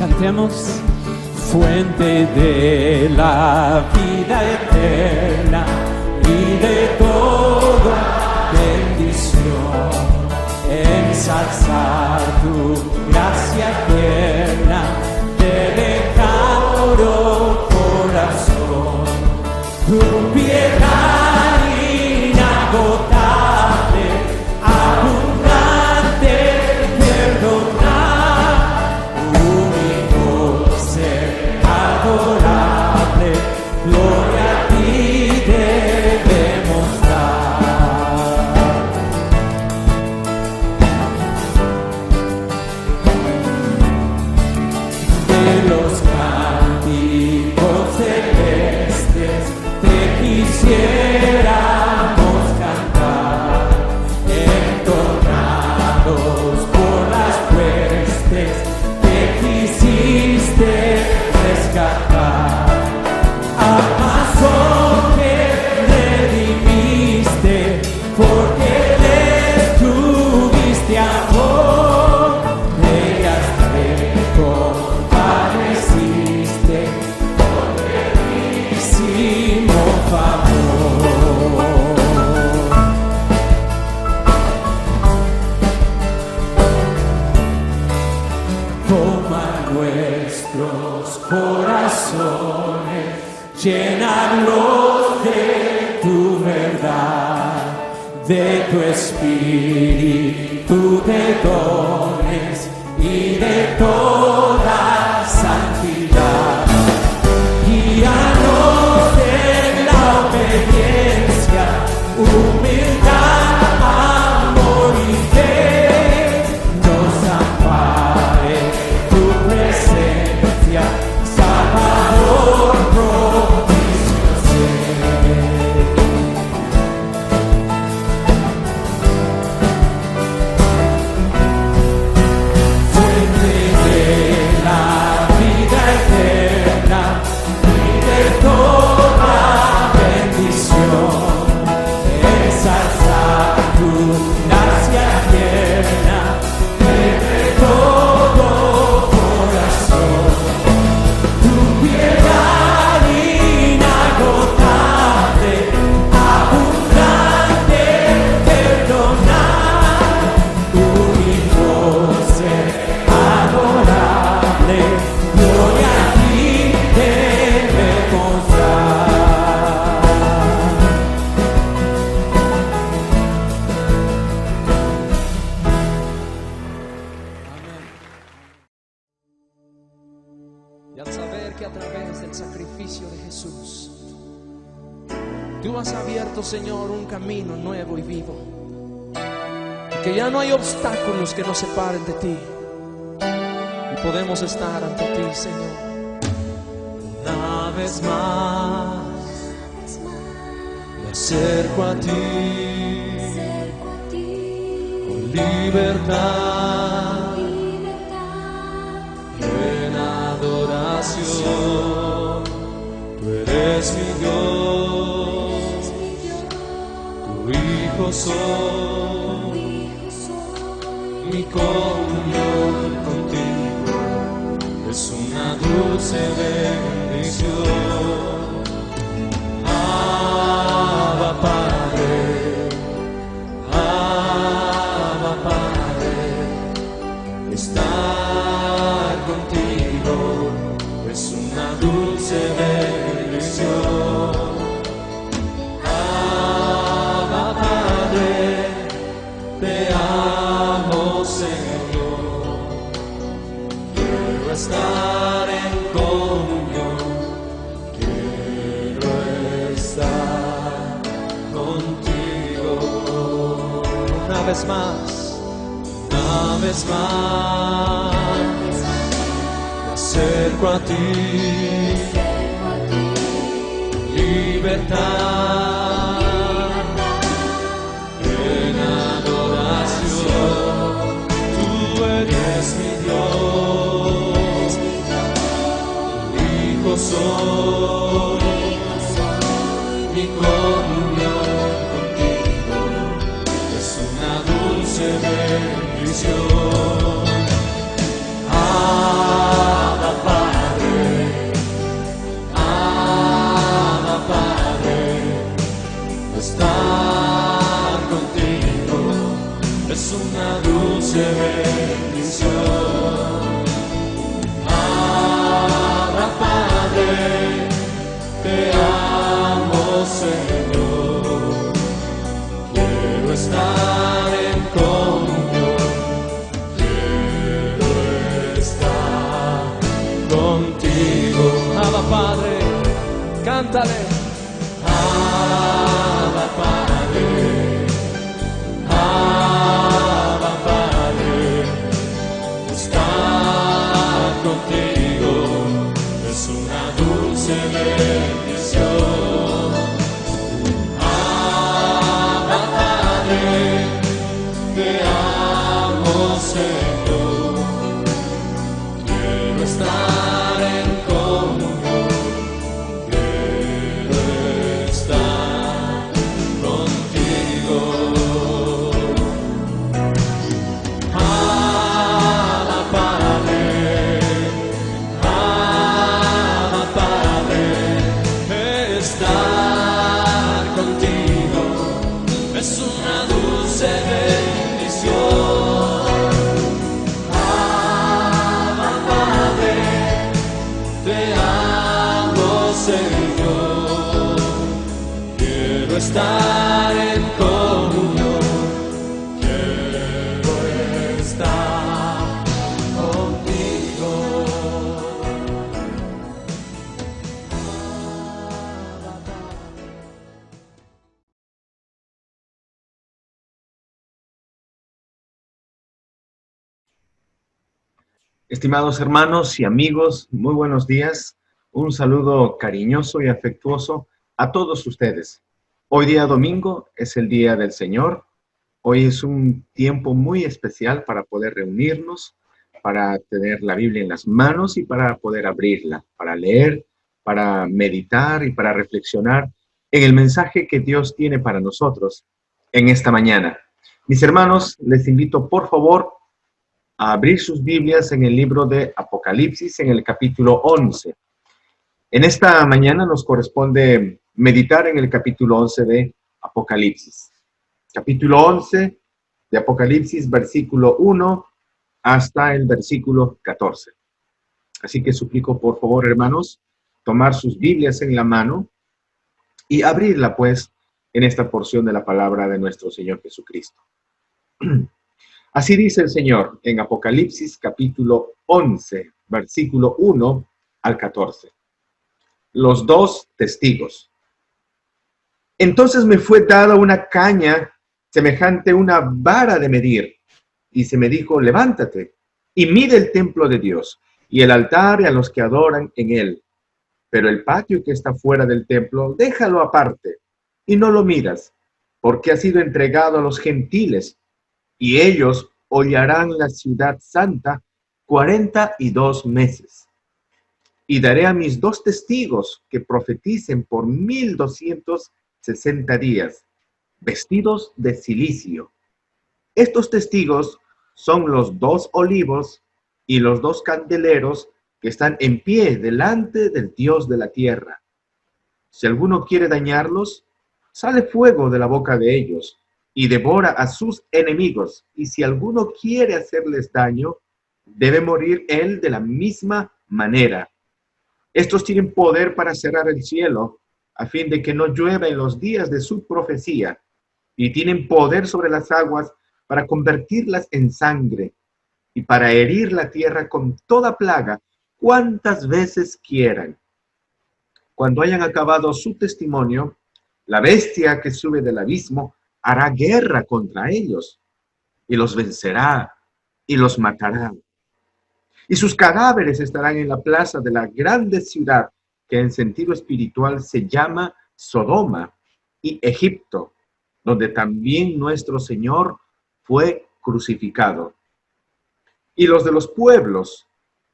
Cantemos. Fuente de la vida eterna y de toda bendición, ensalzar tu gracia eterna, delectado corazón, tu piedad inagotable, abundante, perdonar, único ser adorable, gloria a ti debemos dar. De los cánticos celestes te quisiéramos cantar, entornados por las huestes que quisiste rescatar. Amazon que redimiste, porque les tuviste amor, ellas te compadeciste, porque hicimos favor. Toma nuestros corazones, llénalos de tu verdad, de tu espíritu de dones y de toda santidad. Guíanos en la obediencia, humildad, amor y fe, nos ampare tu presencia, Salvador propicio ser. Fuente de la vida eterna y de toda bendición, ensalzar tu gracia tierna, de todo corazón, tu piedad inagotable, abundante, perdonar, único ser adorable, gloria a ti debemos dar. Y al saber que a través del sacrificio de Jesús, tú has abierto, Señor, un camino nuevo y vivo, y que ya no hay obstáculos que nos separen de ti, y podemos estar ante ti, Señor. Una vez más me acerco a ti con libertad, en adoración. Tú eres mi Dios, tu Hijo soy, mi comunión contigo es una dulce bendición. Abba Padre, Abba Padre, estar contigo es una dulce bendición. Abba Padre, te amo, Señor, quiero estar en comunión, quiero estar contigo. Una vez más, me acerco a ti, libertad, en adoración. Tú eres mi Dios, tu Hijo soy, mi comunión contigo es una dulce bendición. Abba dulce bendición. Abba, Padre, te amo, Señor. Quiero estar en comunión, quiero estar contigo. Abba, Padre, cántale. Abba, Padre, Abba, Padre, estar contigo es una dulce bendición. Abba, Padre, te amo, Señor. Quiero estar en comunión, quiero estar contigo. Abba, Padre, Abba, Padre, estar contigo es una dulce bendición. Abba, Padre, te amo, Señor. Quiero estar en comunión, quiero estar contigo. Estimados hermanos y amigos, muy buenos días. Un saludo cariñoso y afectuoso a todos ustedes. Hoy día domingo es el Día del Señor. Hoy es un tiempo muy especial para poder reunirnos, para tener la Biblia en las manos y para poder abrirla, para leer, para meditar y para reflexionar en el mensaje que Dios tiene para nosotros en esta mañana. Mis hermanos, les invito por favor a abrir sus Biblias en el libro de Apocalipsis, en el capítulo 11. En esta mañana nos corresponde meditar en el capítulo 11 de Apocalipsis. Capítulo 11 de Apocalipsis, versículo 1 hasta el versículo 14. Así que suplico por favor, hermanos, tomar sus Biblias en la mano y abrirla, pues, en esta porción de la palabra de nuestro Señor Jesucristo. Así dice el Señor en Apocalipsis capítulo 11, versículo 1 al 14. Los dos testigos. Entonces me fue dada una caña semejante a una vara de medir, y se me dijo, levántate y mide el templo de Dios y el altar y a los que adoran en él. Pero el patio que está fuera del templo, déjalo aparte y no lo midas, porque ha sido entregado a los gentiles, y ellos hollarán la ciudad santa 42 meses. Y daré a mis dos testigos que profeticen por 1260 días, vestidos de cilicio. Estos testigos son los dos olivos y los dos candeleros que están en pie delante del Dios de la tierra. Si alguno quiere dañarlos, sale fuego de la boca de ellos y devora a sus enemigos, y si alguno quiere hacerles daño, debe morir él de la misma manera. Estos tienen poder para cerrar el cielo, a fin de que no llueva en los días de su profecía, y tienen poder sobre las aguas para convertirlas en sangre, y para herir la tierra con toda plaga, cuantas veces quieran. Cuando hayan acabado su testimonio, la bestia que sube del abismo hará guerra contra ellos, y los vencerá, y los matará. Y sus cadáveres estarán en la plaza de la grande ciudad, que en sentido espiritual se llama Sodoma y Egipto, donde también nuestro Señor fue crucificado. Y los de los pueblos,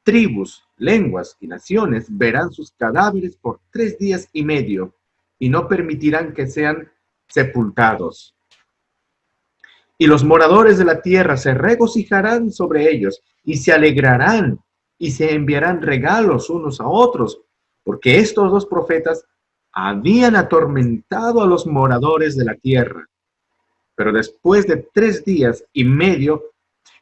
tribus, lenguas y naciones verán sus cadáveres por 3 días y medio, y no permitirán que sean sepultados. Y los moradores de la tierra se regocijarán sobre ellos, y se alegrarán, y se enviarán regalos unos a otros, porque estos dos profetas habían atormentado a los moradores de la tierra. Pero después de 3 días y medio,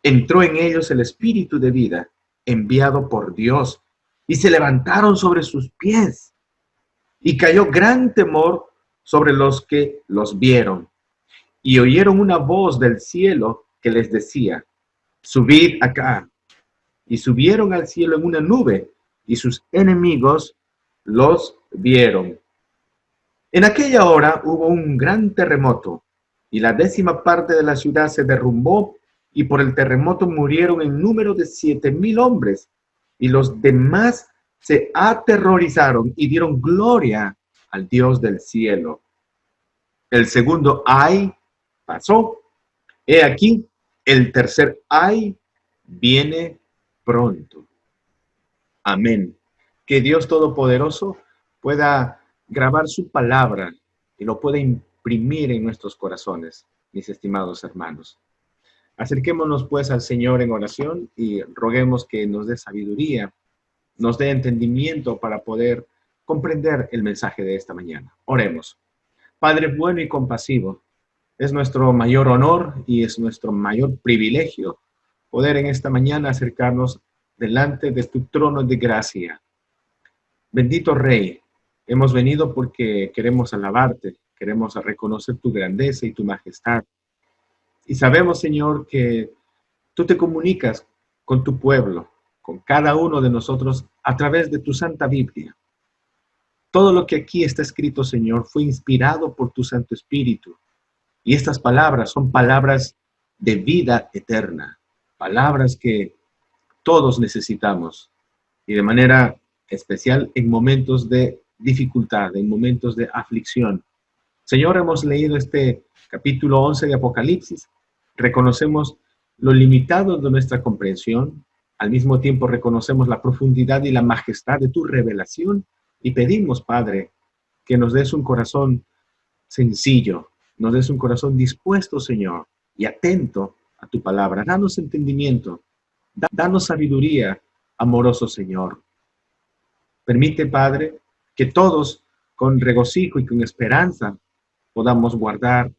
Entró en ellos el espíritu de vida, enviado por Dios, y se levantaron sobre sus pies. Y cayó gran temor sobre los que los vieron. Y oyeron una voz del cielo que les decía: subid acá. Y subieron al cielo en una nube, y sus enemigos los vieron. En aquella hora hubo un gran terremoto, y la 10ª parte de la ciudad se derrumbó, y por el terremoto murieron en número de 7,000 hombres, y los demás se aterrorizaron y dieron gloria al Dios del cielo. El segundo ay pasó. He aquí, el tercer ay viene pronto. Amén. Que Dios Todopoderoso pueda grabar su palabra y lo pueda imprimir en nuestros corazones, mis estimados hermanos. Acerquémonos pues al Señor en oración y roguemos que nos dé sabiduría, nos dé entendimiento para poder comprender el mensaje de esta mañana. Oremos. Padre bueno y compasivo, es nuestro mayor honor y es nuestro mayor privilegio poder en esta mañana acercarnos delante de tu trono de gracia. Bendito Rey, hemos venido porque queremos alabarte, queremos reconocer tu grandeza y tu majestad. Y sabemos, Señor, que tú te comunicas con tu pueblo, con cada uno de nosotros a través de tu Santa Biblia. Todo lo que aquí está escrito, Señor, fue inspirado por tu Santo Espíritu. Y estas palabras son palabras de vida eterna, palabras que todos necesitamos. Y de manera especial en momentos de dificultad, en momentos de aflicción. Señor, hemos leído este capítulo 11 de Apocalipsis. Reconocemos lo limitado de nuestra comprensión. Al mismo tiempo reconocemos la profundidad y la majestad de tu revelación. Y pedimos, Padre, que nos des un corazón sencillo, nos des un corazón dispuesto, Señor, y atento a tu palabra. Danos entendimiento, danos sabiduría, amoroso Señor. Permite, Padre, que todos con regocijo y con esperanza podamos guardar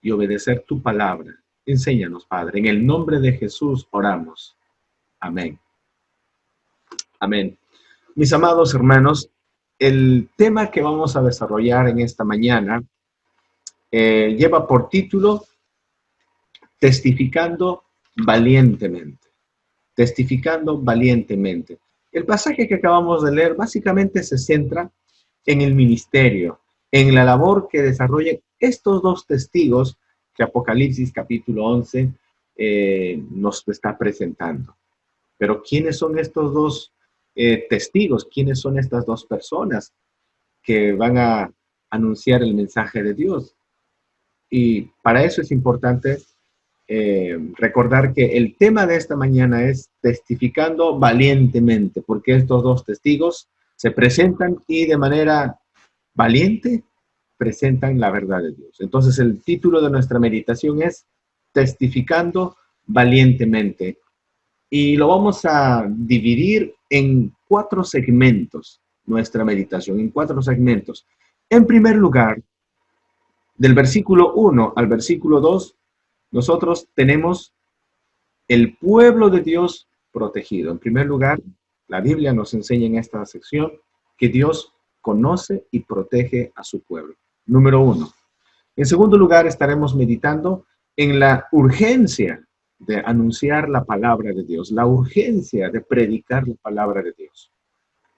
y obedecer tu palabra. Enséñanos, Padre. En el nombre de Jesús oramos. Amén. Amén. Mis amados hermanos, el tema que vamos a desarrollar en esta mañana lleva por título Testificando valientemente. Testificando valientemente. El pasaje que acabamos de leer básicamente se centra en el ministerio, en la labor que desarrollan estos dos testigos que Apocalipsis capítulo 11 nos está presentando. Pero ¿quiénes son estos dos testigos? ¿Quiénes son estas dos personas que van a anunciar el mensaje de Dios? Y para eso es importante recordar que el tema de esta mañana es testificando valientemente, porque estos dos testigos se presentan y de manera valiente presentan la verdad de Dios. Entonces el título de nuestra meditación es Testificando valientemente. Y lo vamos a dividir en 4 segmentos, nuestra meditación, en 4 segmentos. En primer lugar, del versículo 1 al versículo 2, nosotros tenemos el pueblo de Dios protegido. En primer lugar, la Biblia nos enseña en esta sección que Dios conoce y protege a su pueblo. Número 1. En segundo lugar, estaremos meditando en la urgencia de anunciar la palabra de Dios, la urgencia de predicar la palabra de Dios.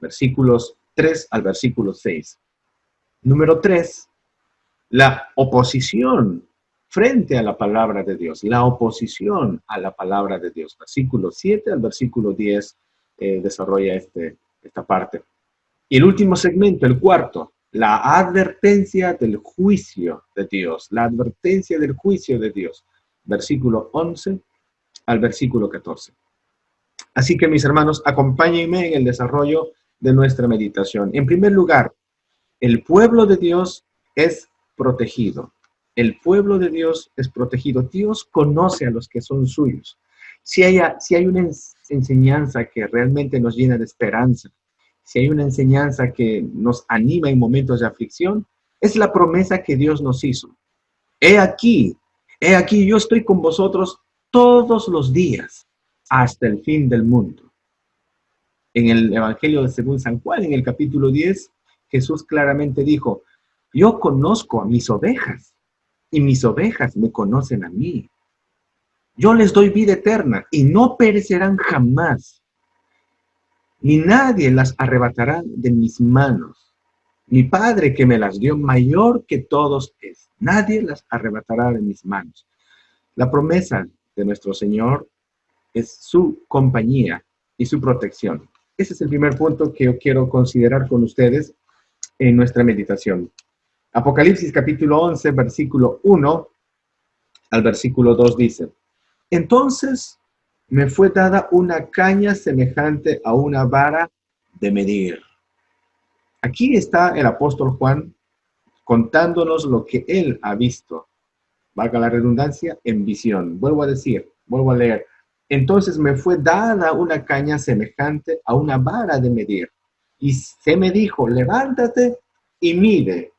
Versículos 3 al versículo 6. Número 3, la oposición frente a la palabra de Dios, la oposición a la palabra de Dios. Versículo 7 al versículo 10 desarrolla esta parte. Y el último segmento, el cuarto, la advertencia del juicio de Dios, la advertencia del juicio de Dios. Versículo 11 al versículo 14. Así que, mis hermanos, acompáñenme en el desarrollo de nuestra meditación. En primer lugar, el pueblo de Dios es protegido. El pueblo de Dios es protegido. Dios conoce a los que son suyos. Si hay una enseñanza que realmente nos llena de esperanza, si hay una enseñanza que nos anima en momentos de aflicción, es la promesa que Dios nos hizo. He aquí, yo estoy con vosotros todos los días hasta el fin del mundo. En el Evangelio según San Juan, en el capítulo 10, Jesús claramente dijo, yo conozco a mis ovejas y mis ovejas me conocen a mí. Yo les doy vida eterna y no perecerán jamás, ni nadie las arrebatará de mis manos. Mi Padre que me las dio mayor que todos es. Nadie las arrebatará de mis manos. La promesa de nuestro Señor es su compañía y su protección. Ese es el primer punto que yo quiero considerar con ustedes en nuestra meditación. Apocalipsis capítulo 11, versículo 1 al versículo 2 dice, entonces me fue dada una caña semejante a una vara de medir. Aquí está el apóstol Juan contándonos lo que él ha visto. Valga la redundancia, en visión. Vuelvo a leer. Entonces me fue dada una caña semejante a una vara de medir. Y se me dijo, levántate y mide.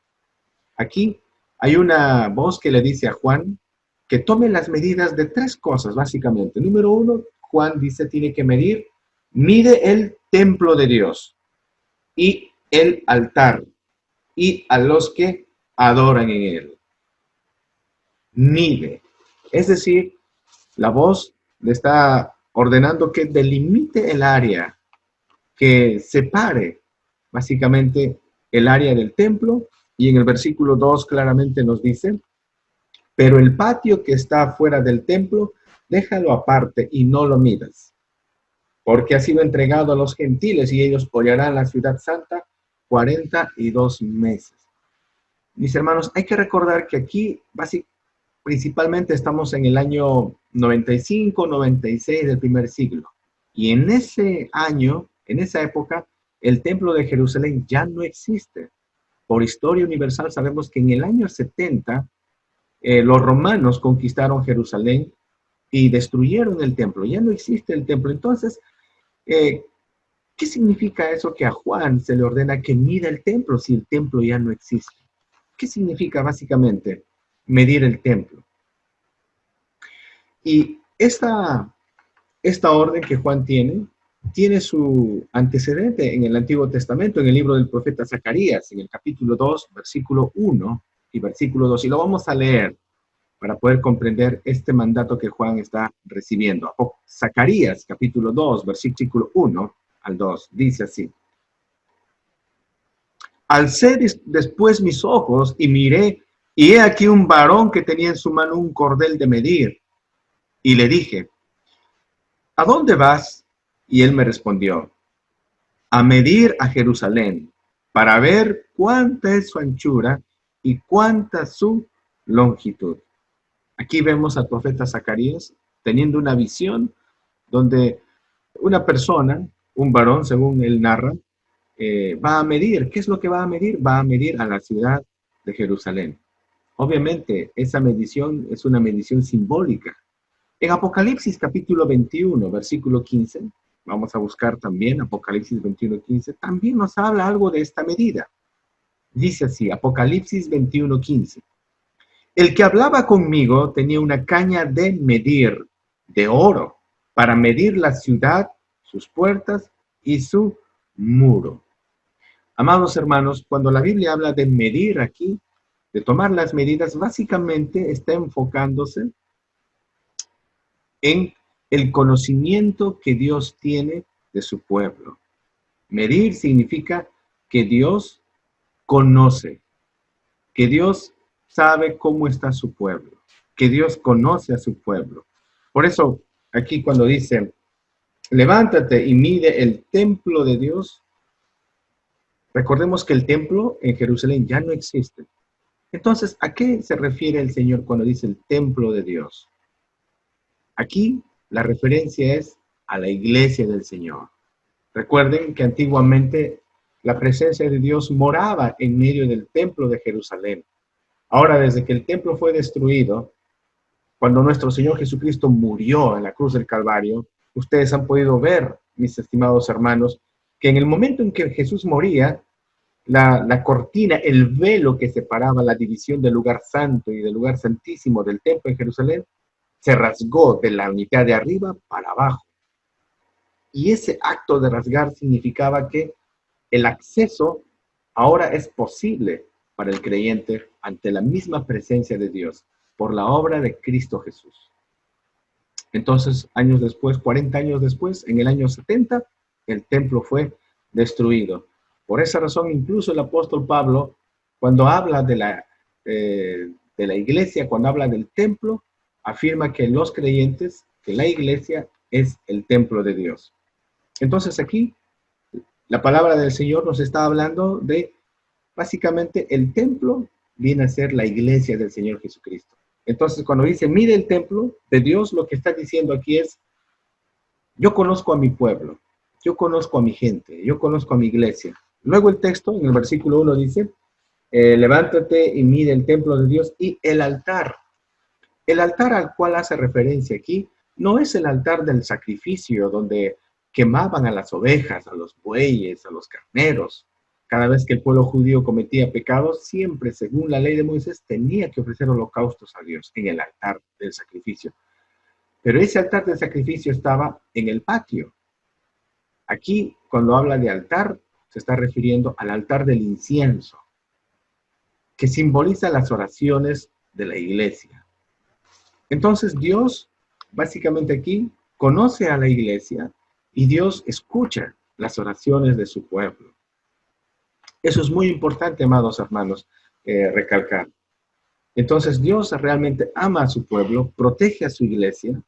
Aquí hay una voz que le dice a Juan que tome las medidas de tres cosas, básicamente. Número 1, Juan dice, tiene que medir, mide el templo de Dios y el altar y a los que adoran en él. Mide. Es decir, la voz le está ordenando que delimite el área, que separe básicamente el área del templo, y en el versículo 2 claramente nos dice, pero el patio que está fuera del templo, déjalo aparte y no lo midas, porque ha sido entregado a los gentiles y ellos hollarán la ciudad santa 42 meses. Mis hermanos, hay que recordar que aquí principalmente estamos en el año 95, 96 del primer siglo. Y en ese año, en esa época, el templo de Jerusalén ya no existe. Por historia universal sabemos que en el año 70 los romanos conquistaron Jerusalén y destruyeron el templo. Ya no existe el templo. Entonces, ¿qué significa eso que a Juan se le ordena que mida el templo si el templo ya no existe? ¿Qué significa básicamente medir el templo? Y esta orden que Juan tiene su antecedente en el Antiguo Testamento, en el libro del profeta Zacarías, en el capítulo 2, versículo 1 y versículo 2. Y lo vamos a leer para poder comprender este mandato que Juan está recibiendo. Zacarías, capítulo 2, versículo 1 al 2, dice así. Alcé después mis ojos y miré, y he aquí un varón que tenía en su mano un cordel de medir. Y le dije, ¿a dónde vas? Y él me respondió, a medir a Jerusalén, para ver cuánta es su anchura y cuánta su longitud. Aquí vemos al profeta Zacarías teniendo una visión donde una persona, un varón, según él narra, va a medir. ¿Qué es lo que va a medir? Va a medir a la ciudad de Jerusalén. Obviamente, esa medición es una medición simbólica. En Apocalipsis capítulo 21, versículo 15, vamos a buscar también Apocalipsis 21, 15, también nos habla algo de esta medida. Dice así, Apocalipsis 21, 15. El que hablaba conmigo tenía una caña de medir, de oro, para medir la ciudad, sus puertas y su muro. Amados hermanos, cuando la Biblia habla de medir aquí, de tomar las medidas, básicamente está enfocándose en el conocimiento que Dios tiene de su pueblo. Medir significa que Dios conoce, que Dios sabe cómo está su pueblo, que Dios conoce a su pueblo. Por eso, aquí cuando dice, levántate y mide el templo de Dios, recordemos que el templo en Jerusalén ya no existe. Entonces, ¿a qué se refiere el Señor cuando dice el templo de Dios? Aquí la referencia es a la iglesia del Señor. Recuerden que antiguamente la presencia de Dios moraba en medio del templo de Jerusalén. Ahora, desde que el templo fue destruido, cuando nuestro Señor Jesucristo murió en la cruz del Calvario, ustedes han podido ver, mis estimados hermanos, que en el momento en que Jesús moría, la cortina, el velo que separaba la división del lugar santo y del lugar santísimo del templo en Jerusalén, se rasgó de la mitad de arriba para abajo. Y ese acto de rasgar significaba que el acceso ahora es posible para el creyente ante la misma presencia de Dios por la obra de Cristo Jesús. Entonces, años después, 40 años después, en el año 70, el templo fue destruido. Por esa razón, incluso el apóstol Pablo, cuando habla de la iglesia, cuando habla del templo, afirma que los creyentes, que la iglesia es el templo de Dios. Entonces aquí, la palabra del Señor nos está hablando de, básicamente, el templo viene a ser la iglesia del Señor Jesucristo. Entonces, cuando dice, mire el templo de Dios, lo que está diciendo aquí es, yo conozco a mi pueblo, yo conozco a mi gente, yo conozco a mi iglesia. Luego el texto, en el versículo 1 dice, levántate y mire el templo de Dios y el altar. El altar al cual hace referencia aquí, no es el altar del sacrificio donde quemaban a las ovejas, a los bueyes, a los carneros. Cada vez que el pueblo judío cometía pecados, siempre, según la ley de Moisés, tenía que ofrecer holocaustos a Dios en el altar del sacrificio. Pero ese altar del sacrificio estaba en el patio. Aquí, cuando habla de altar, se está refiriendo al altar del incienso, que simboliza las oraciones de la iglesia. Entonces, Dios, básicamente aquí, conoce a la iglesia y Dios escucha las oraciones de su pueblo. Eso es muy importante, amados hermanos, recalcar. Entonces, Dios realmente ama a su pueblo, protege a su iglesia,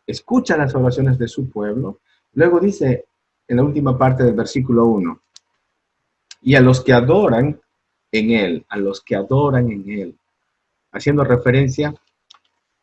escucha las oraciones de su pueblo. Luego dice, en la última parte del versículo 1, y a los que adoran en Él, a los que adoran en Él, haciendo referencia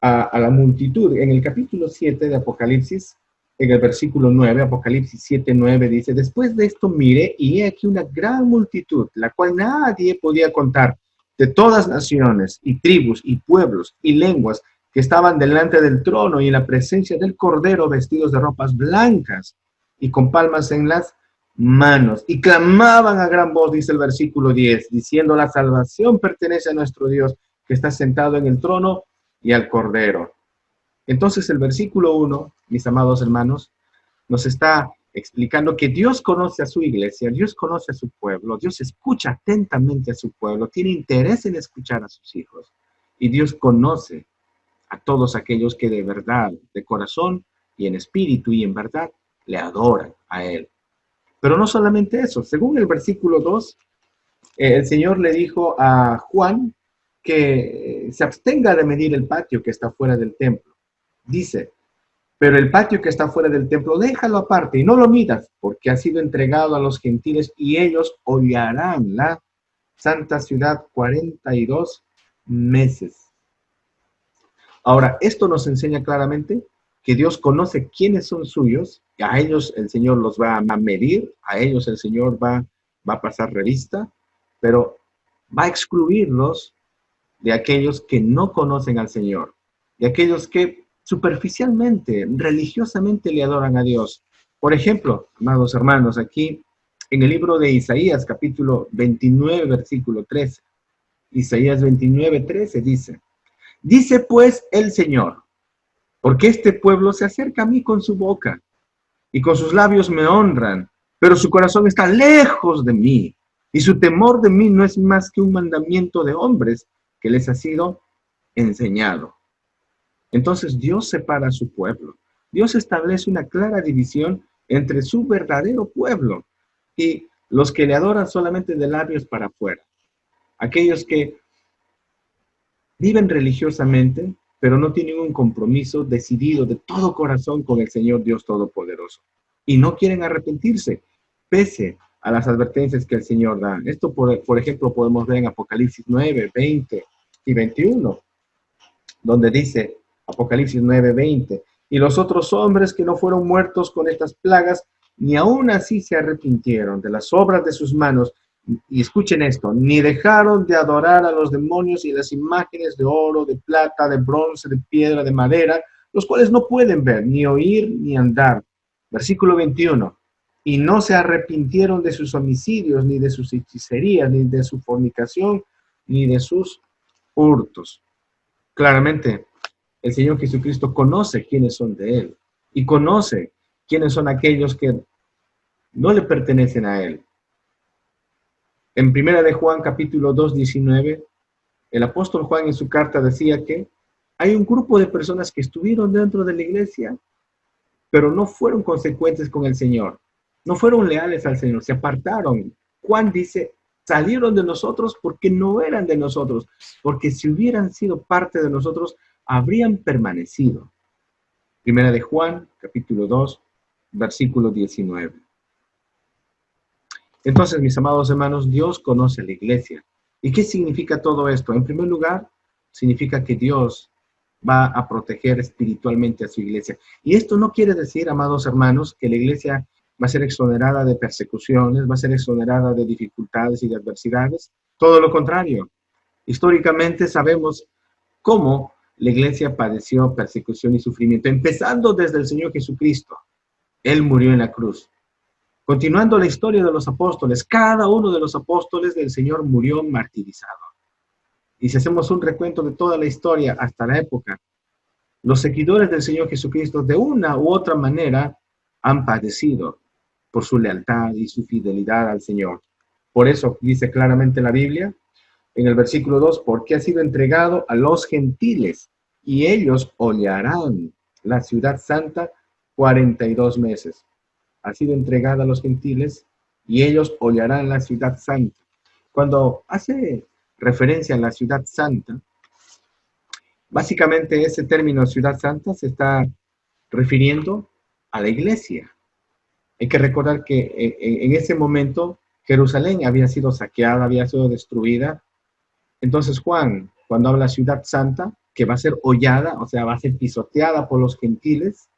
a la multitud. En el capítulo 7 de Apocalipsis, en el versículo 9, Apocalipsis 7, 9, dice, después de esto miré y he aquí una gran multitud, la cual nadie podía contar, de todas naciones y tribus y pueblos y lenguas que estaban delante del trono y en la presencia del Cordero, vestidos de ropas blancas y con palmas en las manos, y clamaban a gran voz, dice el versículo 10, diciendo, la salvación pertenece a nuestro Dios, que está sentado en el trono y al Cordero. Entonces el versículo 1, mis amados hermanos, nos está explicando que Dios conoce a su iglesia, Dios conoce a su pueblo, Dios escucha atentamente a su pueblo, tiene interés en escuchar a sus hijos, y Dios conoce a todos aquellos que de verdad, de corazón y en espíritu y en verdad, le adoran a Él. Pero no solamente eso, según el versículo 2, el Señor le dijo a Juan que se abstenga de medir el patio que está fuera del templo. Dice, pero el patio que está fuera del templo, déjalo aparte y no lo midas, porque ha sido entregado a los gentiles y ellos hollarán la santa ciudad 42 meses. Ahora, esto nos enseña claramente que Dios conoce quiénes son suyos, y a ellos el Señor los va a medir, a ellos el Señor va a pasar revista, pero va a excluirlos de aquellos que no conocen al Señor, de aquellos que superficialmente, religiosamente le adoran a Dios. Por ejemplo, amados hermanos, aquí en el libro de Isaías, capítulo 29, versículo 13, Isaías 29, 13 dice pues el Señor, porque este pueblo se acerca a mí con su boca, y con sus labios me honran, pero su corazón está lejos de mí, y su temor de mí no es más que un mandamiento de hombres que les ha sido enseñado. Entonces Dios separa a su pueblo. Dios establece una clara división entre su verdadero pueblo y los que le adoran solamente de labios para afuera. Aquellos que viven religiosamente, pero no tienen un compromiso decidido de todo corazón con el Señor Dios Todopoderoso. Y no quieren arrepentirse, pese a las advertencias que el Señor da. Esto, por ejemplo, podemos ver en Apocalipsis 9, 20 y 21, donde dice, Apocalipsis 9, 20, y los otros hombres que no fueron muertos con estas plagas, ni aún así se arrepintieron de las obras de sus manos, y escuchen esto, ni dejaron de adorar a los demonios y las imágenes de oro, de plata, de bronce, de piedra, de madera, los cuales no pueden ver, ni oír, ni andar. Versículo 21, y no se arrepintieron de sus homicidios, ni de sus hechicerías, ni de su fornicación, ni de sus hurtos. Claramente, El Señor Jesucristo conoce quiénes son de Él y conoce quiénes son aquellos que no le pertenecen a Él. En 1 de Juan, capítulo 2, 19, el apóstol Juan en su carta decía que hay un grupo de personas que estuvieron dentro de la iglesia, pero no fueron consecuentes con el Señor. No fueron leales al Señor, se apartaron. Juan dice, salieron de nosotros porque no eran de nosotros, porque si hubieran sido parte de nosotros, habrían permanecido. 1 de Juan, capítulo 2, versículo 19. Entonces, mis amados hermanos, Dios conoce a la iglesia. ¿Y qué significa todo esto? En primer lugar, significa que Dios va a proteger espiritualmente a su iglesia. Y esto no quiere decir, amados hermanos, que la iglesia va a ser exonerada de persecuciones, va a ser exonerada de dificultades y de adversidades. Todo lo contrario. Históricamente sabemos cómo la iglesia padeció persecución y sufrimiento, empezando desde el Señor Jesucristo. Él murió en la cruz. Continuando la historia de los apóstoles, cada uno de los apóstoles del Señor murió martirizado. Y si hacemos un recuento de toda la historia hasta la época, los seguidores del Señor Jesucristo de una u otra manera han padecido por su lealtad y su fidelidad al Señor. Por eso dice claramente la Biblia, en el versículo 2, porque ha sido entregado a los gentiles y ellos hollarán la ciudad santa 42 meses. Ha sido entregada a los gentiles y ellos hollarán la ciudad santa. Cuando hace referencia a la ciudad santa, básicamente ese término ciudad santa se está refiriendo a la iglesia. Hay que recordar que en ese momento Jerusalén había sido saqueada, había sido destruida. Entonces Juan, cuando habla ciudad santa, que va a ser hollada, o sea, va a ser pisoteada por los gentiles,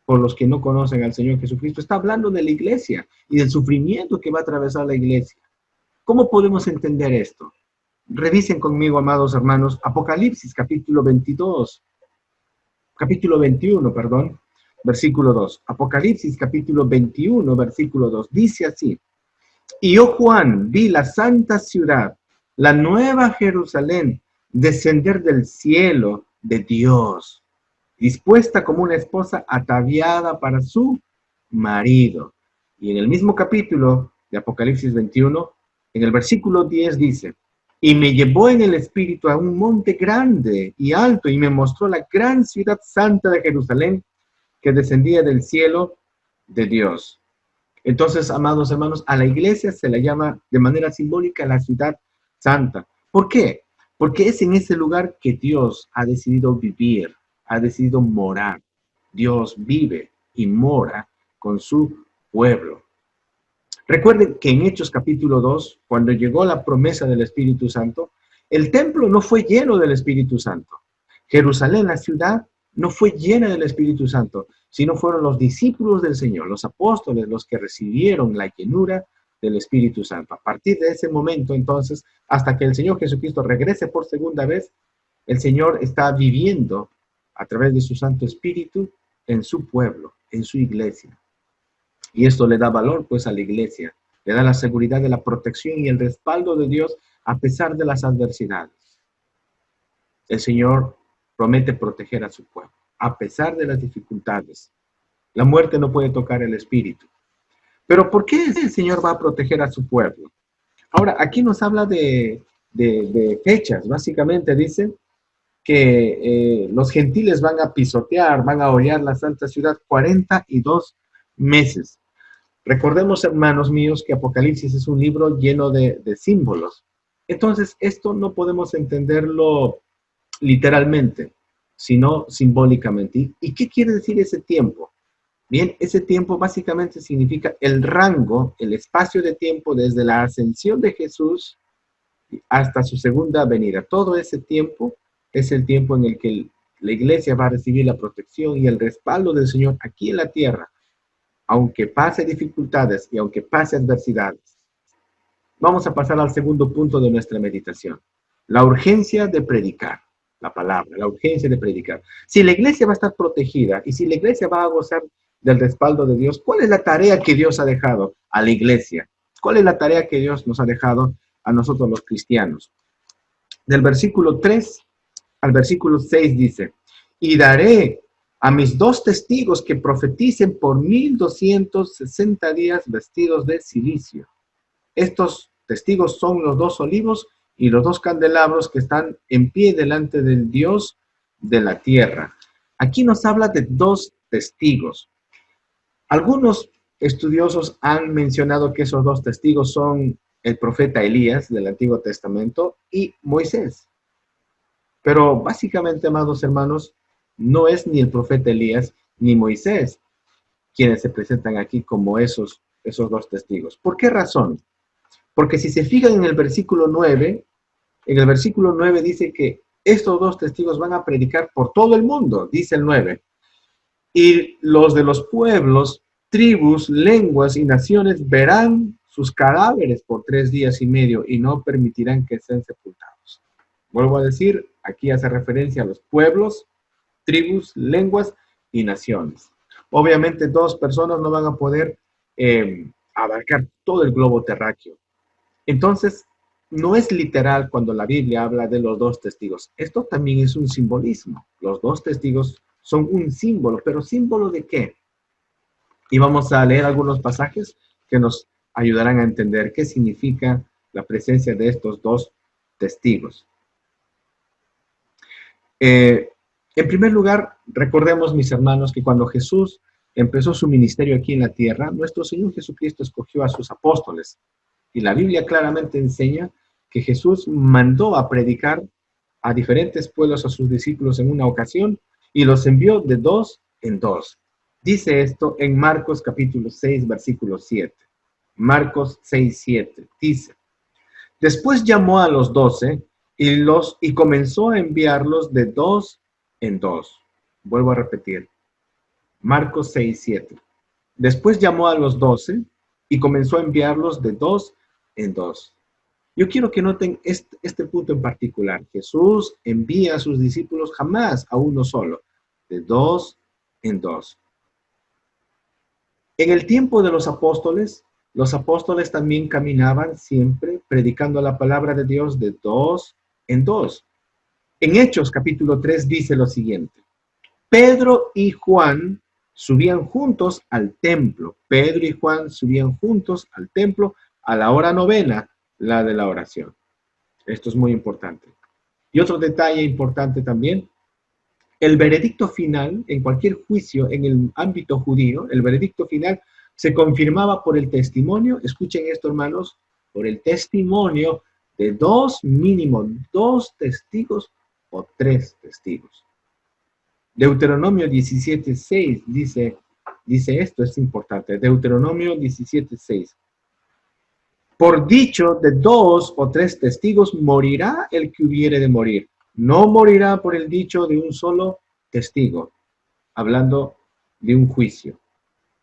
por los que no conocen al Señor Jesucristo, está hablando de la iglesia y del sufrimiento que va a atravesar la iglesia. ¿Cómo podemos entender esto? Revisen conmigo, amados hermanos, Apocalipsis capítulo 21, versículo 2. Apocalipsis capítulo 21, versículo 2. Dice así, y yo, Juan, vi la santa ciudad, la nueva Jerusalén, descender del cielo de Dios, dispuesta como una esposa ataviada para su marido. Y en el mismo capítulo de Apocalipsis 21, en el versículo 10 dice, y me llevó en el espíritu a un monte grande y alto y me mostró la gran ciudad santa de Jerusalén que descendía del cielo de Dios. Entonces, amados hermanos, a la iglesia se la llama de manera simbólica la ciudad santa. ¿Por qué? Porque es en ese lugar que Dios ha decidido vivir, ha decidido morar. Dios vive y mora con su pueblo. Recuerden que en Hechos capítulo 2, cuando llegó la promesa del Espíritu Santo, el templo no fue lleno del Espíritu Santo. Jerusalén, la ciudad, no fue llena del Espíritu Santo, sino fueron los discípulos del Señor, los apóstoles, los que recibieron la llenura del Espíritu Santo. A partir de ese momento, entonces, hasta que el Señor Jesucristo regrese por segunda vez, el Señor está viviendo a través de su Santo Espíritu en su pueblo, en su iglesia. Y esto le da valor, pues, a la iglesia. Le da la seguridad de la protección y el respaldo de Dios a pesar de las adversidades. El Señor promete proteger a su pueblo, a pesar de las dificultades. La muerte no puede tocar el espíritu. Pero ¿por qué el Señor va a proteger a su pueblo? Ahora, aquí nos habla de fechas. Básicamente dice que los gentiles van a pisotear, van a hollar la santa ciudad 42 meses. Recordemos, hermanos míos, que Apocalipsis es un libro lleno de símbolos. Entonces, esto no podemos entenderlo literalmente, sino simbólicamente. ¿Y qué quiere decir ese tiempo? Bien, ese tiempo básicamente significa el rango, el espacio de tiempo desde la ascensión de Jesús hasta su segunda venida. Todo ese tiempo es el tiempo en el que la iglesia va a recibir la protección y el respaldo del Señor aquí en la tierra, aunque pase dificultades y aunque pase adversidades. Vamos a pasar al segundo punto de nuestra meditación. La urgencia de predicar la palabra, la urgencia de predicar. Si la iglesia va a estar protegida y si la iglesia va a gozar del respaldo de Dios, ¿cuál es la tarea que Dios ha dejado a la iglesia? ¿Cuál es la tarea que Dios nos ha dejado a nosotros los cristianos? Del versículo 3 al versículo 6 dice, y daré a mis 2 testigos que profeticen por 1260 días vestidos de cilicio. Estos testigos son los 2 olivos y los 2 candelabros que están en pie delante del Dios de la tierra. Aquí nos habla de 2 testigos. Algunos estudiosos han mencionado que esos 2 testigos son el profeta Elías del Antiguo Testamento y Moisés. Pero básicamente, amados hermanos, no es ni el profeta Elías ni Moisés quienes se presentan aquí como esos 2 testigos. ¿Por qué razón? Porque si se fijan en el versículo 9, dice que estos 2 testigos van a predicar por todo el mundo, dice el 9. Y los de los pueblos, tribus, lenguas y naciones verán sus cadáveres por 3 días y medio y no permitirán que sean sepultados. Vuelvo a decir, aquí hace referencia a los pueblos, tribus, lenguas y naciones. Obviamente 2 personas no van a poder abarcar todo el globo terráqueo. Entonces, no es literal cuando la Biblia habla de los 2 testigos. Esto también es un simbolismo. Los 2 testigos son un símbolo, pero ¿símbolo de qué? Y vamos a leer algunos pasajes que nos ayudarán a entender qué significa la presencia de estos 2 testigos. En primer lugar, recordemos, mis hermanos, que cuando Jesús empezó su ministerio aquí en la tierra, nuestro Señor Jesucristo escogió a sus apóstoles. Y la Biblia claramente enseña que Jesús mandó a predicar a diferentes pueblos a sus discípulos en una ocasión y los envió de 2 en 2. Dice esto en Marcos capítulo 6, versículo 7. Marcos 6, 7. Dice: después llamó a los 12 y comenzó a enviarlos de 2 en 2. Vuelvo a repetir. Marcos 6, 7. Después llamó a los 12 y comenzó a enviarlos de 2 en 2. Yo quiero que noten este punto en particular. Jesús envía a sus discípulos jamás a uno solo, de 2 en 2. En el tiempo de los apóstoles también caminaban siempre predicando la palabra de Dios de 2 en 2. En Hechos capítulo 3 dice lo siguiente: Pedro y Juan subían juntos al templo. Pedro y Juan subían juntos al templo a la hora novena, la de la oración. Esto es muy importante. Y otro detalle importante también: el veredicto final, en cualquier juicio en el ámbito judío, el veredicto final se confirmaba por el testimonio, escuchen esto, hermanos, por el testimonio de 2, mínimo 2 testigos o 3 testigos. Deuteronomio 17:6 dice esto, es importante. Deuteronomio 17:6. Por dicho de 2 o 3 testigos morirá el que hubiere de morir. No morirá por el dicho de un solo testigo, hablando de un juicio.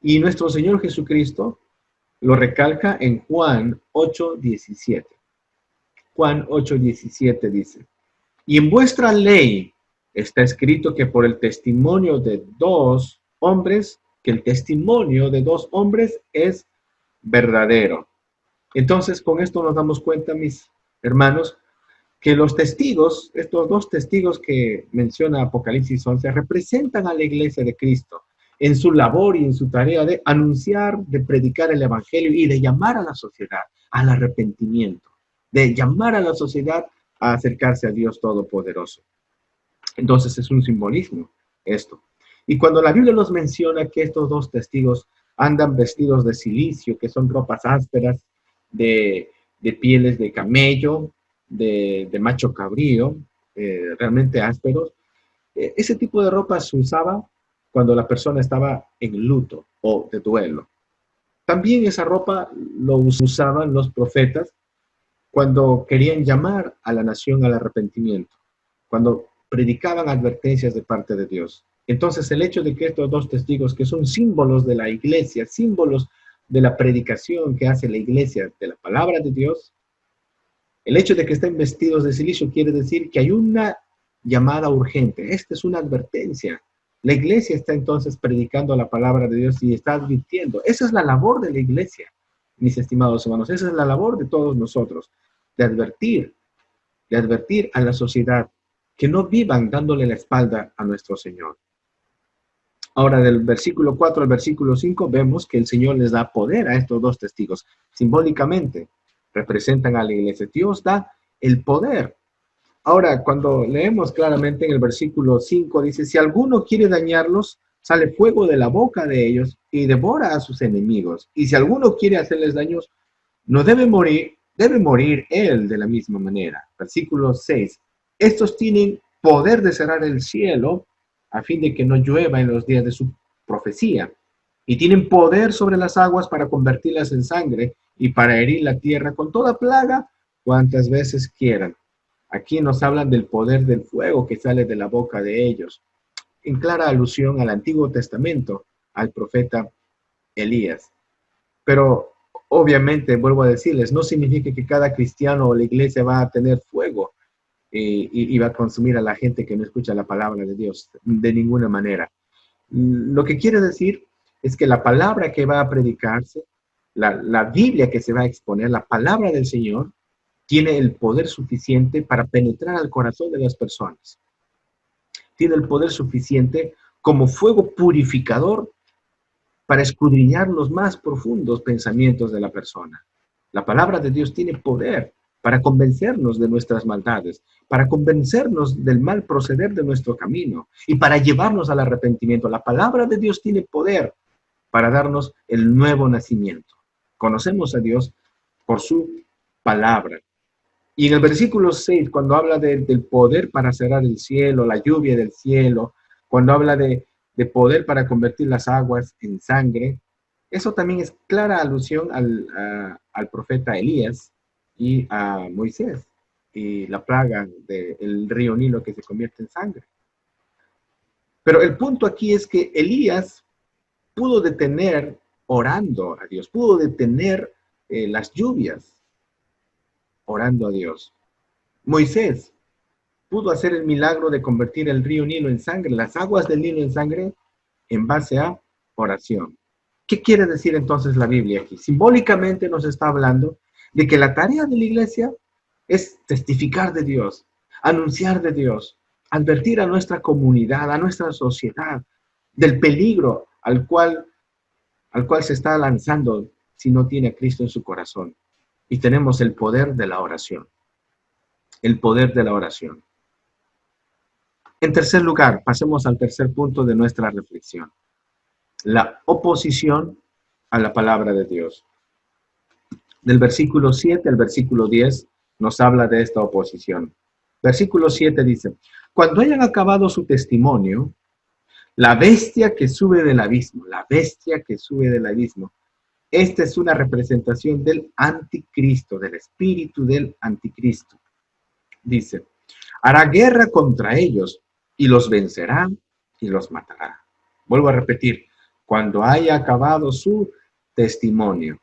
Y nuestro Señor Jesucristo lo recalca en Juan 8:17. Juan 8:17 dice: y en vuestra ley está escrito que por el testimonio de 2 hombres, que el testimonio de 2 hombres es verdadero. Entonces, con esto nos damos cuenta, mis hermanos, que los testigos, estos 2 testigos que menciona Apocalipsis 11, representan a la iglesia de Cristo en su labor y en su tarea de anunciar, de predicar el evangelio y de llamar a la sociedad al arrepentimiento, de llamar a la sociedad a acercarse a Dios Todopoderoso. Entonces es un simbolismo esto. Y cuando la Biblia nos menciona que estos 2 testigos andan vestidos de cilicio, que son ropas ásperas, de pieles de camello, de macho cabrío, realmente ásperos, ese tipo de ropa se usaba cuando la persona estaba en luto o de duelo. También esa ropa lo usaban los profetas cuando querían llamar a la nación al arrepentimiento, cuando predicaban advertencias de parte de Dios. Entonces, el hecho de que estos 2 testigos, que son símbolos de la iglesia, símbolos de la predicación que hace la iglesia de la palabra de Dios, el hecho de que estén vestidos de cilicio quiere decir que hay una llamada urgente. Esta es una advertencia. La iglesia está entonces predicando la palabra de Dios y está advirtiendo. Esa es la labor de la iglesia, mis estimados hermanos. Esa es la labor de todos nosotros, de advertir a la sociedad que no vivan dándole la espalda a nuestro Señor. Ahora, del versículo 4 al versículo 5, vemos que el Señor les da poder a estos dos testigos. Simbólicamente, representan a la iglesia. Dios da el poder. Ahora, cuando leemos claramente en el versículo 5, dice, si alguno quiere dañarlos, sale fuego de la boca de ellos y devora a sus enemigos. Y si alguno quiere hacerles daños, no debe morir él de la misma manera. Versículo 6, estos tienen poder de cerrar el cielo a fin de que no llueva en los días de su profecía. Y tienen poder sobre las aguas para convertirlas en sangre y para herir la tierra con toda plaga cuantas veces quieran. Aquí nos hablan del poder del fuego que sale de la boca de ellos, en clara alusión al Antiguo Testamento, al profeta Elías. Pero obviamente, vuelvo a decirles, no significa que cada cristiano o la iglesia va a tener fuego y va a consumir a la gente que no escucha la palabra de Dios, de ninguna manera. Lo que quiere decir es que la palabra que va a predicarse, la Biblia que se va a exponer, la palabra del Señor, tiene el poder suficiente para penetrar al corazón de las personas. Tiene el poder suficiente como fuego purificador para escudriñar los más profundos pensamientos de la persona. La palabra de Dios tiene poder para convencernos de nuestras maldades, para convencernos del mal proceder de nuestro camino y para llevarnos al arrepentimiento. La palabra de Dios tiene poder para darnos el nuevo nacimiento. Conocemos a Dios por su palabra. Y en el versículo 6, cuando habla del poder para cerrar el cielo, la lluvia del cielo, cuando habla de poder para convertir las aguas en sangre, eso también es clara alusión al profeta Elías y a Moisés y la plaga del río Nilo que se convierte en sangre. Pero el punto aquí es que Elías pudo detener, orando a Dios, pudo detener las lluvias, orando a Dios. Moisés pudo hacer el milagro de convertir el río Nilo en sangre, las aguas del Nilo en sangre, en base a oración. ¿Qué quiere decir entonces la Biblia aquí? Simbólicamente nos está hablando de que la tarea de la iglesia es testificar de Dios, anunciar de Dios, advertir a nuestra comunidad, a nuestra sociedad, del peligro al cual se está lanzando si no tiene a Cristo en su corazón. Y tenemos el poder de la oración. El poder de la oración. En tercer lugar, pasemos al tercer punto de nuestra reflexión. La oposición a la palabra de Dios. Del versículo 7 al versículo 10 nos habla de esta oposición. Versículo 7 dice, cuando hayan acabado su testimonio, la bestia que sube del abismo, la bestia que sube del abismo, esta es una representación del anticristo, del espíritu del anticristo. Dice, hará guerra contra ellos y los vencerá y los matará. Vuelvo a repetir, cuando haya acabado su testimonio.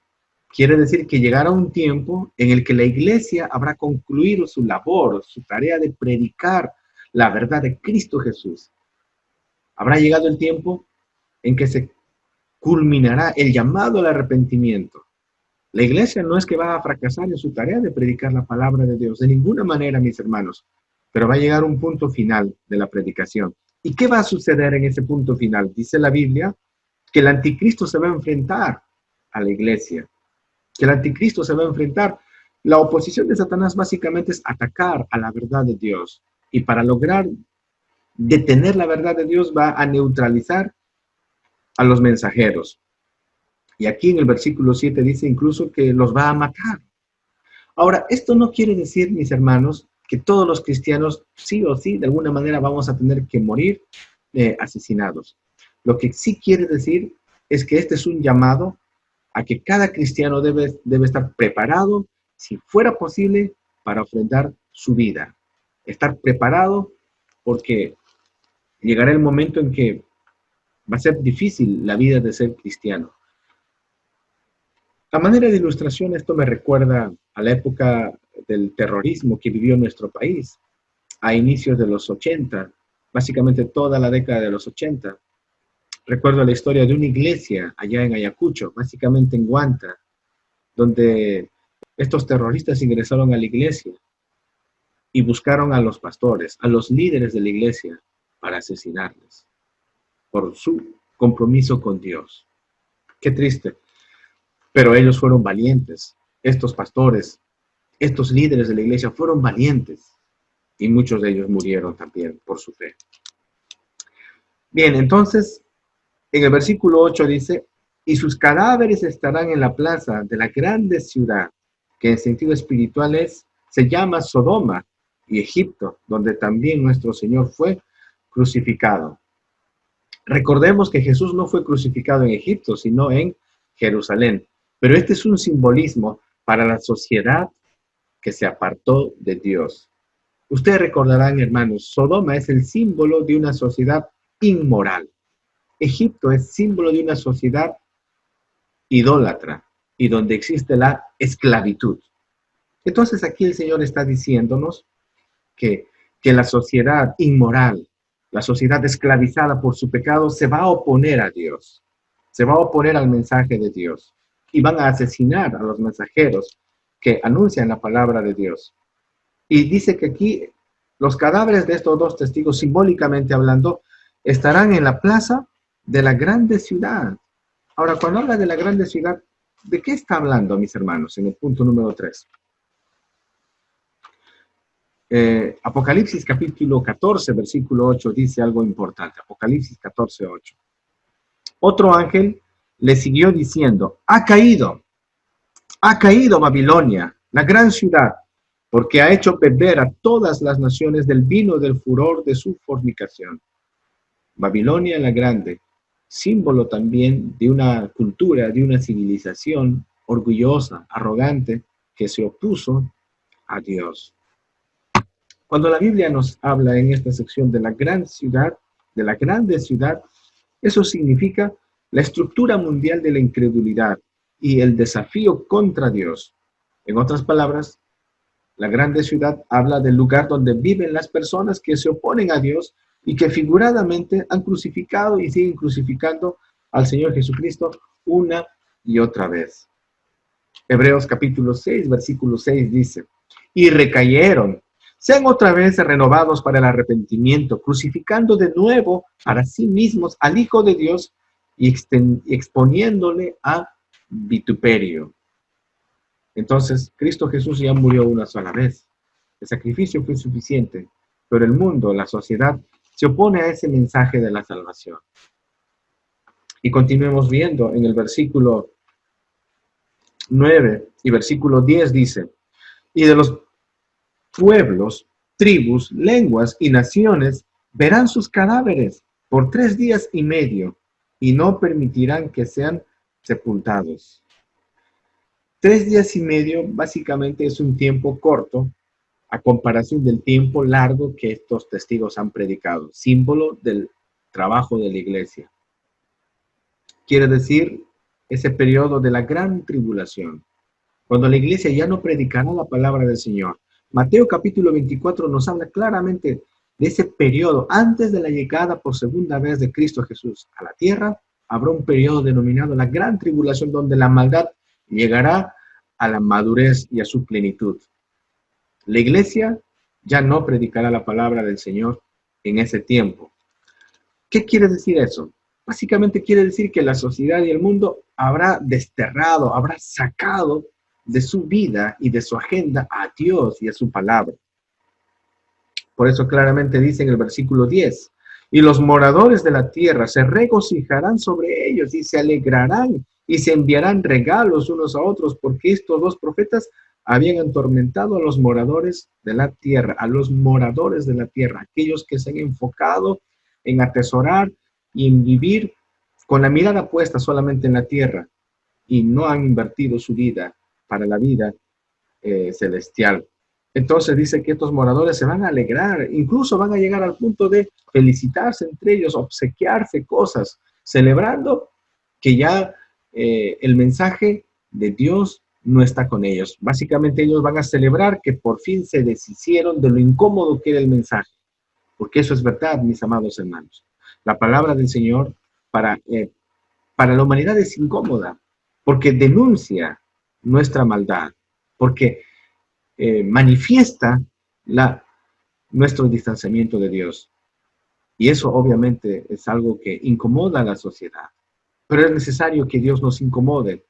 Quiere decir que llegará un tiempo en el que la iglesia habrá concluido su labor, su tarea de predicar la verdad de Cristo Jesús. Habrá llegado el tiempo en que se culminará el llamado al arrepentimiento. La iglesia no es que va a fracasar en su tarea de predicar la palabra de Dios, de ninguna manera, mis hermanos, pero va a llegar un punto final de la predicación. ¿Y qué va a suceder en ese punto final? Dice la Biblia que el anticristo se va a enfrentar a la iglesia, que el anticristo se va a enfrentar. La oposición de Satanás básicamente es atacar a la verdad de Dios, y para lograr detener la verdad de Dios va a neutralizar a los mensajeros. Y aquí en el versículo 7 dice incluso que los va a matar. Ahora, esto no quiere decir, mis hermanos, que todos los cristianos sí o sí, de alguna manera, vamos a tener que morir asesinados. Lo que sí quiere decir es que este es un llamado a que cada cristiano debe estar preparado, si fuera posible, para ofrendar su vida. Estar preparado porque llegará el momento en que va a ser difícil la vida de ser cristiano. A manera de ilustración, esto me recuerda a la época del terrorismo que vivió nuestro país, a inicios de los 80, básicamente toda la década de los 80. Recuerdo la historia de una iglesia allá en Ayacucho, básicamente en Huanta, donde estos terroristas ingresaron a la iglesia y buscaron a los pastores, a los líderes de la iglesia, para asesinarles por su compromiso con Dios. Qué triste. Pero ellos fueron valientes. Estos pastores, estos líderes de la iglesia fueron valientes. Y muchos de ellos murieron también por su fe. Bien, entonces, en el versículo 8 dice, y sus cadáveres estarán en la plaza de la grande ciudad, que en sentido espiritual se llama Sodoma y Egipto, donde también nuestro Señor fue crucificado. Recordemos que Jesús no fue crucificado en Egipto, sino en Jerusalén. Pero este es un simbolismo para la sociedad que se apartó de Dios. Ustedes recordarán, hermanos, Sodoma es el símbolo de una sociedad inmoral. Egipto es símbolo de una sociedad idólatra y donde existe la esclavitud. Entonces aquí el Señor está diciéndonos que la sociedad inmoral, la sociedad esclavizada por su pecado, se va a oponer a Dios, se va a oponer al mensaje de Dios y van a asesinar a los mensajeros que anuncian la palabra de Dios. Y dice que aquí los cadáveres de estos dos testigos, simbólicamente hablando, estarán en la plaza de la grande ciudad. Ahora, cuando habla de la grande ciudad, ¿de qué está hablando, mis hermanos? En el punto número 3. Apocalipsis capítulo 14, versículo 8, dice algo importante. Apocalipsis 14, 8. Otro ángel le siguió diciendo, ha caído Babilonia, la gran ciudad, porque ha hecho beber a todas las naciones del vino del furor de su fornicación. Babilonia la grande, símbolo también de una cultura, de una civilización orgullosa, arrogante, que se opuso a Dios. Cuando la Biblia nos habla en esta sección de la gran ciudad, de la grande ciudad, eso significa la estructura mundial de la incredulidad y el desafío contra Dios. En otras palabras, la grande ciudad habla del lugar donde viven las personas que se oponen a Dios y que figuradamente han crucificado y siguen crucificando al Señor Jesucristo una y otra vez. Hebreos capítulo 6, versículo 6 dice, y recayeron, sean otra vez renovados para el arrepentimiento, crucificando de nuevo para sí mismos al Hijo de Dios y exponiéndole a vituperio. Entonces, Cristo Jesús ya murió una sola vez. El sacrificio fue suficiente, pero el mundo, la sociedad, se opone a ese mensaje de la salvación. Y continuemos viendo en el versículo 9 y versículo 10 dice, y de los pueblos, tribus, lenguas y naciones verán sus cadáveres por 3 días y medio y no permitirán que sean sepultados. 3 días y medio básicamente es un tiempo corto a comparación del tiempo largo que estos testigos han predicado, símbolo del trabajo de la iglesia. Quiere decir ese periodo de la gran tribulación, cuando la iglesia ya no predicará la palabra del Señor. Mateo capítulo 24 nos habla claramente de ese periodo antes de la llegada por segunda vez de Cristo Jesús a la tierra. Habrá un periodo denominado la gran tribulación donde la maldad llegará a la madurez y a su plenitud. La iglesia ya no predicará la palabra del Señor en ese tiempo. ¿Qué quiere decir eso? Básicamente quiere decir que la sociedad y el mundo habrá desterrado, habrá sacado de su vida y de su agenda a Dios y a su palabra. Por eso claramente dice en el versículo 10, y los moradores de la tierra se regocijarán sobre ellos y se alegrarán y se enviarán regalos unos a otros, porque estos dos profetas habían atormentado a los moradores de la tierra, aquellos que se han enfocado en atesorar y en vivir con la mirada puesta solamente en la tierra y no han invertido su vida para la vida celestial. Entonces dice que estos moradores se van a alegrar, incluso van a llegar al punto de felicitarse entre ellos, obsequiarse cosas, celebrando que ya el mensaje de Dios no está con ellos. Básicamente ellos van a celebrar que por fin se deshicieron de lo incómodo que era el mensaje, porque eso es verdad, mis amados hermanos. La palabra del Señor para la humanidad es incómoda, porque denuncia nuestra maldad, porque manifiesta nuestro distanciamiento de Dios. Y eso obviamente es algo que incomoda a la sociedad. Pero es necesario que Dios nos incomode.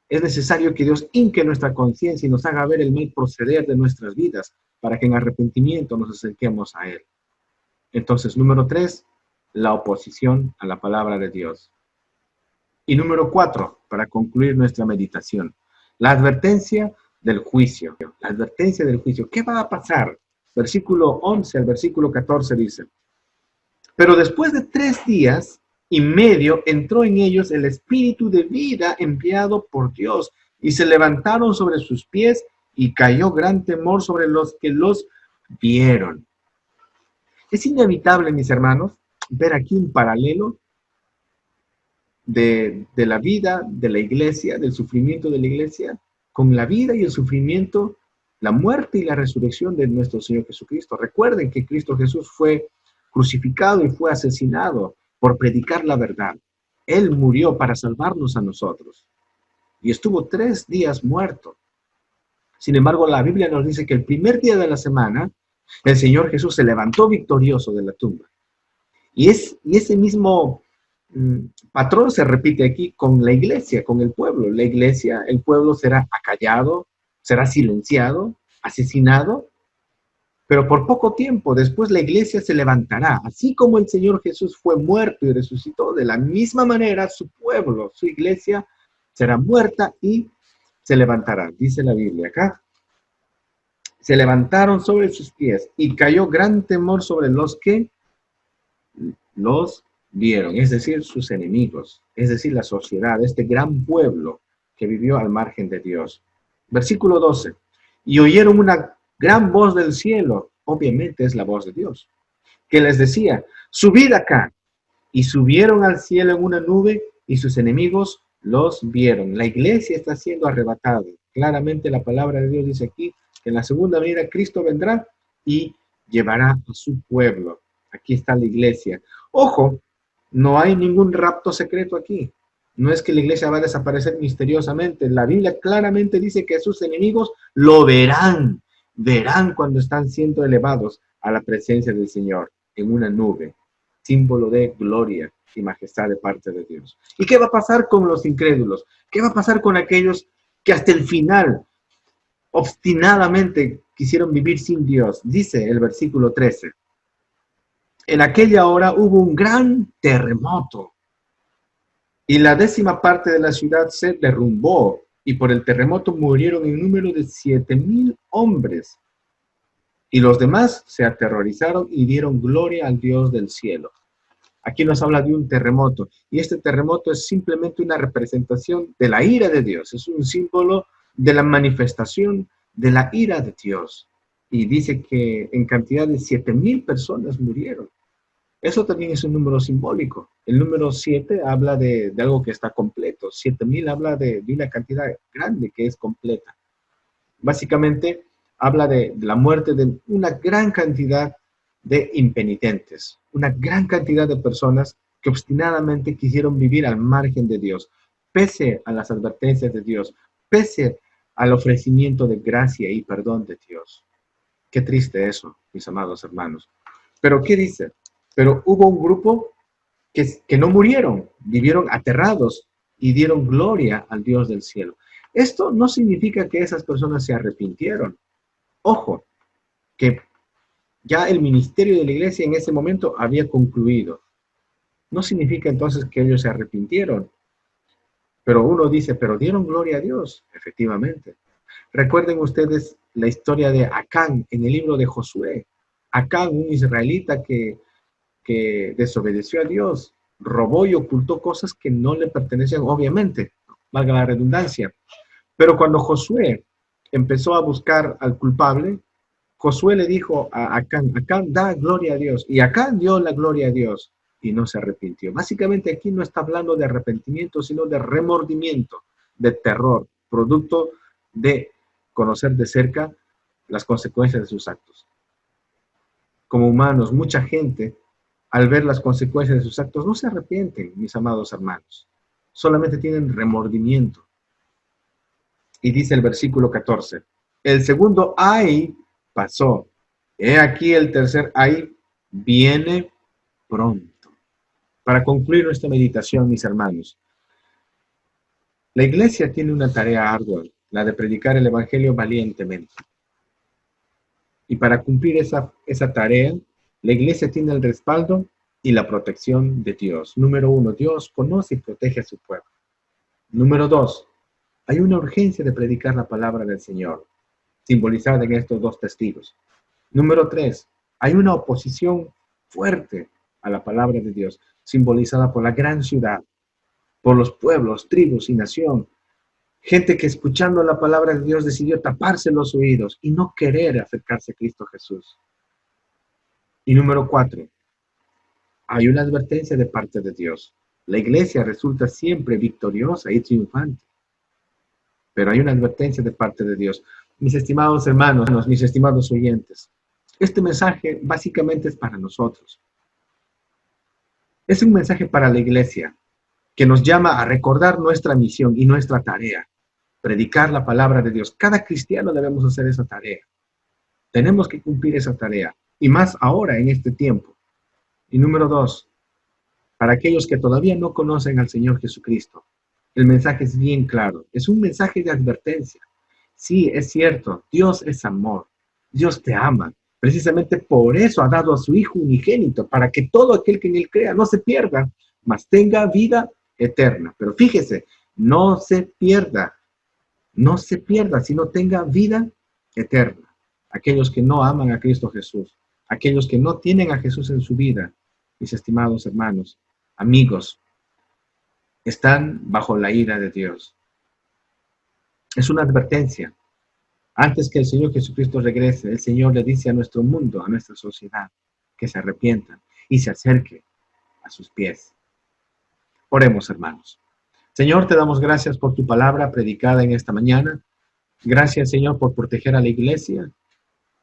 Es necesario que Dios hinque nuestra conciencia y nos haga ver el mal proceder de nuestras vidas para que en arrepentimiento nos acerquemos a Él. Entonces, número 3, la oposición a la palabra de Dios. Y número 4, para concluir nuestra meditación, la advertencia del juicio. La advertencia del juicio. ¿Qué va a pasar? Versículo 11 al versículo 14 dice: pero después de 3 días y medio entró en ellos el espíritu de vida enviado por Dios, y se levantaron sobre sus pies, y cayó gran temor sobre los que los vieron. Es inevitable, mis hermanos, ver aquí un paralelo de la vida de la iglesia, del sufrimiento de la iglesia, con la vida y el sufrimiento, la muerte y la resurrección de nuestro Señor Jesucristo. Recuerden que Cristo Jesús fue crucificado y fue asesinado por predicar la verdad. Él murió para salvarnos a nosotros y estuvo 3 días muerto. Sin embargo, la Biblia nos dice que el primer día de la semana el Señor Jesús se levantó victorioso de la tumba. Y ese mismo patrón se repite aquí con la iglesia, con el pueblo. La iglesia, el pueblo será acallado, será silenciado, asesinado, pero por poco tiempo después la iglesia se levantará. Así como el Señor Jesús fue muerto y resucitó, de la misma manera su pueblo, su iglesia, será muerta y se levantará. Dice la Biblia acá: se levantaron sobre sus pies y cayó gran temor sobre los que los vieron, es decir, sus enemigos, es decir, la sociedad, este gran pueblo que vivió al margen de Dios. Versículo 12. Y oyeron una gran voz del cielo, obviamente es la voz de Dios, que les decía: subid acá. Y subieron al cielo en una nube, y sus enemigos los vieron. La iglesia está siendo arrebatada. Claramente la palabra de Dios dice aquí que en la segunda venida Cristo vendrá y llevará a su pueblo. Aquí está la iglesia. Ojo, no hay ningún rapto secreto aquí. No es que la iglesia va a desaparecer misteriosamente. La Biblia claramente dice que sus enemigos lo verán. Verán cuando están siendo elevados a la presencia del Señor en una nube, símbolo de gloria y majestad de parte de Dios. ¿Y qué va a pasar con los incrédulos? ¿Qué va a pasar con aquellos que hasta el final obstinadamente quisieron vivir sin Dios? Dice el versículo 13. En aquella hora hubo un gran terremoto, y la 10ª parte de la ciudad se derrumbó, y por el terremoto murieron en número de 7,000 hombres. Y los demás se aterrorizaron y dieron gloria al Dios del cielo. Aquí nos habla de un terremoto, y este terremoto es simplemente una representación de la ira de Dios. Es un símbolo de la manifestación de la ira de Dios. Y dice que en cantidad de 7,000 personas murieron. Eso también es un número simbólico. El número 7 habla de algo que está completo. 7,000 habla de una cantidad grande que es completa. Básicamente habla de la muerte de una gran cantidad de impenitentes, una gran cantidad de personas que obstinadamente quisieron vivir al margen de Dios, pese a las advertencias de Dios, pese al ofrecimiento de gracia y perdón de Dios. Qué triste eso, mis amados hermanos. Pero ¿qué dice? Pero hubo un grupo que no murieron, vivieron aterrados y dieron gloria al Dios del cielo. Esto no significa que esas personas se arrepintieron. Ojo, que ya el ministerio de la iglesia en ese momento había concluido. No significa entonces que ellos se arrepintieron. Pero uno dice, pero dieron gloria a Dios, efectivamente. Recuerden ustedes la historia de Acán en el libro de Josué. Acán, un israelita que desobedeció a Dios, robó y ocultó cosas que no le pertenecían, obviamente, valga la redundancia. Pero cuando Josué empezó a buscar al culpable, Josué le dijo a Acán, Acán, da gloria a Dios. Y Acán dio la gloria a Dios y no se arrepintió. Básicamente aquí no está hablando de arrepentimiento, sino de remordimiento, de terror, producto de conocer de cerca las consecuencias de sus actos. Como humanos, mucha gente, al ver las consecuencias de sus actos, no se arrepienten, mis amados hermanos. Solamente tienen remordimiento. Y dice el versículo 14, el segundo ay pasó, He aquí el tercer ay viene pronto. Para concluir nuestra meditación, mis hermanos, la iglesia tiene una tarea ardua, la de predicar el evangelio valientemente. Y para cumplir esa tarea, la iglesia tiene el respaldo y la protección de Dios. Número 1, Dios conoce y protege a su pueblo. Número 2, hay una urgencia de predicar la palabra del Señor, simbolizada en estos dos testigos. Número 3, hay una oposición fuerte a la palabra de Dios, simbolizada por la gran ciudad, por los pueblos, tribus y nación. Gente que escuchando la palabra de Dios decidió taparse los oídos y no querer acercarse a Cristo Jesús. Y número 4, hay una advertencia de parte de Dios. La iglesia resulta siempre victoriosa y triunfante. Pero hay una advertencia de parte de Dios. Mis estimados hermanos, mis estimados oyentes, este mensaje básicamente es para nosotros. Es un mensaje para la iglesia que nos llama a recordar nuestra misión y nuestra tarea. Predicar la palabra de Dios. Cada cristiano debemos hacer esa tarea. Tenemos que cumplir esa tarea. Y más ahora en este tiempo. Y número 2, para aquellos que todavía no conocen al Señor Jesucristo, el mensaje es bien claro. Es un mensaje de advertencia. Sí, es cierto. Dios es amor. Dios te ama. Precisamente por eso ha dado a su Hijo unigénito, para que todo aquel que en Él crea no se pierda, mas tenga vida eterna. Pero fíjese, no se pierda, sino tenga vida eterna. Aquellos que no aman a Cristo Jesús, aquellos que no tienen a Jesús en su vida, mis estimados hermanos, amigos, están bajo la ira de Dios. Es una advertencia. Antes que el Señor Jesucristo regrese, el Señor le dice a nuestro mundo, a nuestra sociedad, que se arrepientan y se acerque a sus pies. Oremos, hermanos. Señor, te damos gracias por tu palabra predicada en esta mañana. Gracias, Señor, por proteger a la iglesia.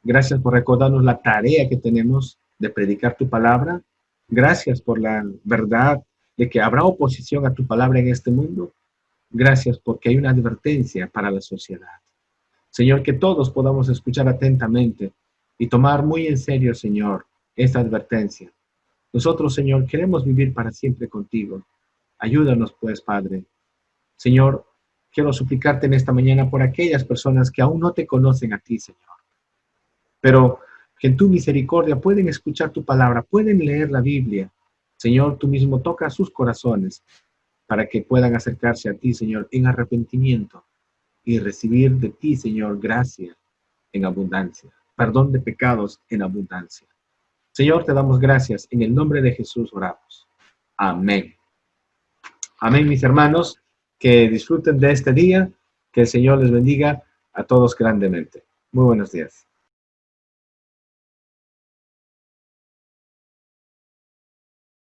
Gracias por recordarnos la tarea que tenemos de predicar tu palabra. Gracias por la verdad de que habrá oposición a tu palabra en este mundo. Gracias porque hay una advertencia para la sociedad. Señor, que todos podamos escuchar atentamente y tomar muy en serio, Señor, esta advertencia. Nosotros, Señor, queremos vivir para siempre contigo. Ayúdanos, pues, Padre. Señor, quiero suplicarte en esta mañana por aquellas personas que aún no te conocen a ti, Señor. Pero que en tu misericordia pueden escuchar tu palabra, pueden leer la Biblia. Señor, tú mismo toca sus corazones para que puedan acercarse a ti, Señor, en arrepentimiento y recibir de ti, Señor, gracia en abundancia, perdón de pecados en abundancia. Señor, te damos gracias. En el nombre de Jesús oramos. Amén. Amén, mis hermanos. Que disfruten de este día. Que el Señor les bendiga a todos grandemente. Muy buenos días.